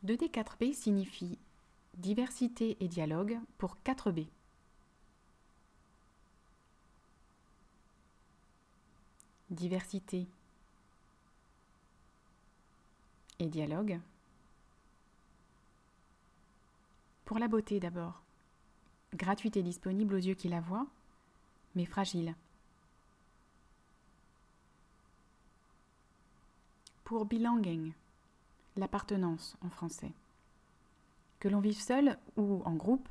2D4B signifie diversité et dialogue pour 4B. Diversité et dialogue. Pour la beauté d'abord. Gratuite et disponible aux yeux qui la voient, mais fragile. Pour belonging, l'appartenance en français. Que l'on vive seul ou en groupe,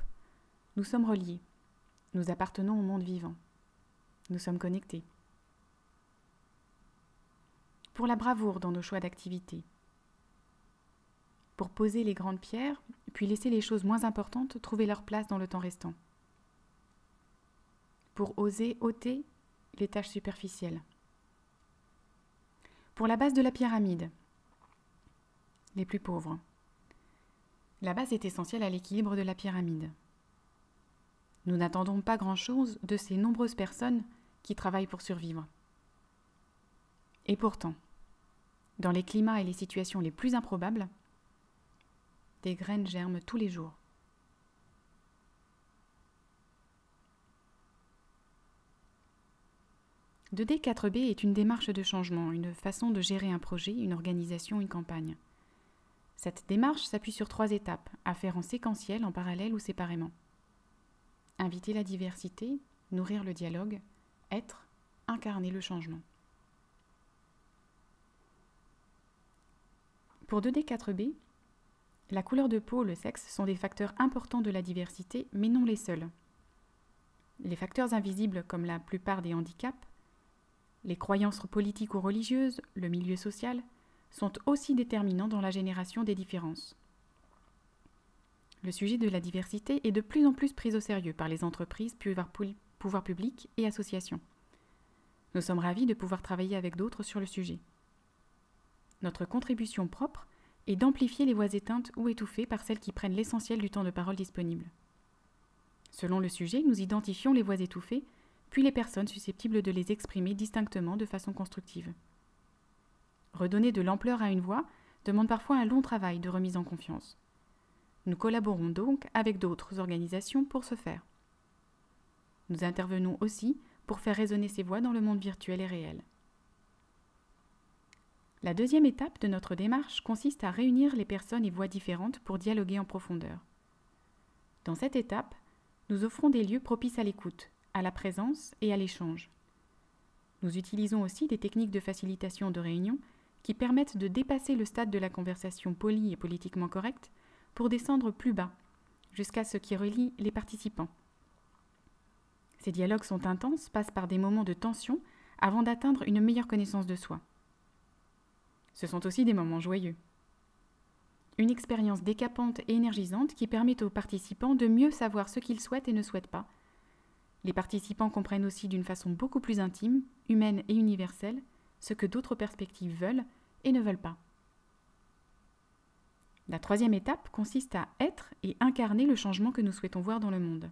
nous sommes reliés. Nous appartenons au monde vivant. Nous sommes connectés. Pour la bravoure dans nos choix d'activité. Pour poser les grandes pierres, puis laisser les choses moins importantes trouver leur place dans le temps restant. Pour oser ôter les tâches superficielles. Pour la base de la pyramide, les plus pauvres. La base est essentielle à l'équilibre de la pyramide. Nous n'attendons pas grand-chose de ces nombreuses personnes qui travaillent pour survivre. Et pourtant, dans les climats et les situations les plus improbables, des graines germent tous les jours. « 2D4B est une démarche de changement, une façon de gérer un projet, une organisation, une campagne. Cette démarche s'appuie sur 3 étapes, à faire en séquentiel, en parallèle ou séparément. Inviter la diversité, nourrir le dialogue, être, incarner le changement. Pour 2D4B, la couleur de peau, le sexe sont des facteurs importants de la diversité, mais non les seuls. Les facteurs invisibles comme la plupart des handicaps, les croyances politiques ou religieuses, le milieu social, sont aussi déterminants dans la génération des différences. Le sujet de la diversité est de plus en plus pris au sérieux par les entreprises, pouvoirs publics et associations. Nous sommes ravis de pouvoir travailler avec d'autres sur le sujet. Notre contribution propre est d'amplifier les voix éteintes ou étouffées par celles qui prennent l'essentiel du temps de parole disponible. Selon le sujet, nous identifions les voix étouffées, puis les personnes susceptibles de les exprimer distinctement de façon constructive. Redonner de l'ampleur à une voix demande parfois un long travail de remise en confiance. Nous collaborons donc avec d'autres organisations pour ce faire. Nous intervenons aussi pour faire résonner ces voix dans le monde virtuel et réel. La deuxième étape de notre démarche consiste à réunir les personnes et voix différentes pour dialoguer en profondeur. Dans cette étape, nous offrons des lieux propices à l'écoute, à la présence et à l'échange. Nous utilisons aussi des techniques de facilitation de réunion qui permettent de dépasser le stade de la conversation polie et politiquement correcte pour descendre plus bas, jusqu'à ce qui relie les participants. Ces dialogues sont intenses, passent par des moments de tension avant d'atteindre une meilleure connaissance de soi. Ce sont aussi des moments joyeux. Une expérience décapante et énergisante qui permet aux participants de mieux savoir ce qu'ils souhaitent et ne souhaitent pas. Les participants comprennent aussi d'une façon beaucoup plus intime, humaine et universelle ce que d'autres perspectives veulent et ne veulent pas. La troisième étape consiste à être et incarner le changement que nous souhaitons voir dans le monde.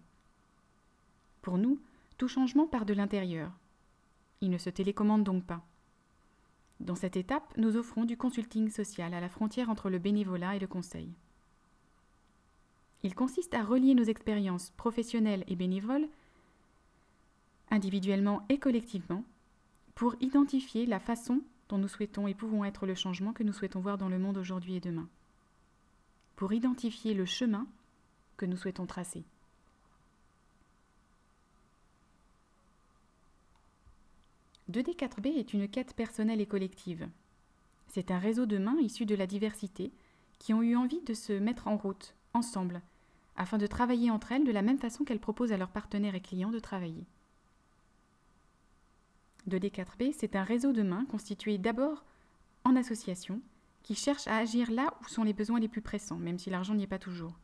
Pour nous, tout changement part de l'intérieur. Il ne se télécommande donc pas. Dans cette étape, nous offrons du consulting social à la frontière entre le bénévolat et le conseil. Il consiste à relier nos expériences professionnelles et bénévoles, individuellement et collectivement, pour identifier la façon dont nous souhaitons et pouvons être le changement que nous souhaitons voir dans le monde aujourd'hui et demain. Pour identifier le chemin que nous souhaitons tracer. « 2D4B est une quête personnelle et collective. C'est un réseau de mains issus de la diversité qui ont eu envie de se mettre en route, ensemble, afin de travailler entre elles de la même façon qu'elles proposent à leurs partenaires et clients de travailler. 2D4B, c'est un réseau de mains constitué d'abord en association qui cherche à agir là où sont les besoins les plus pressants, même si l'argent n'y est pas toujours.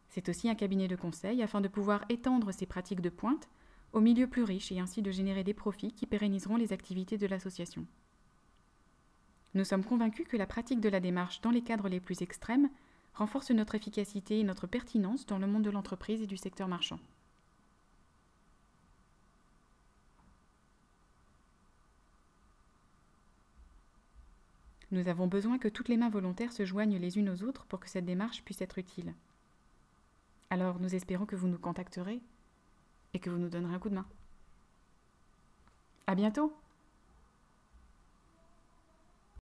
C'est aussi un cabinet de conseil afin de pouvoir étendre ses pratiques de pointe au milieu plus riche et ainsi de générer des profits qui pérenniseront les activités de l'association. Nous sommes convaincus que la pratique de la démarche dans les cadres les plus extrêmes renforce notre efficacité et notre pertinence dans le monde de l'entreprise et du secteur marchand. Nous avons besoin que toutes les mains volontaires se joignent les unes aux autres pour que cette démarche puisse être utile. Alors nous espérons que vous nous contacterez et que vous nous donnerez un coup de main. À bientôt!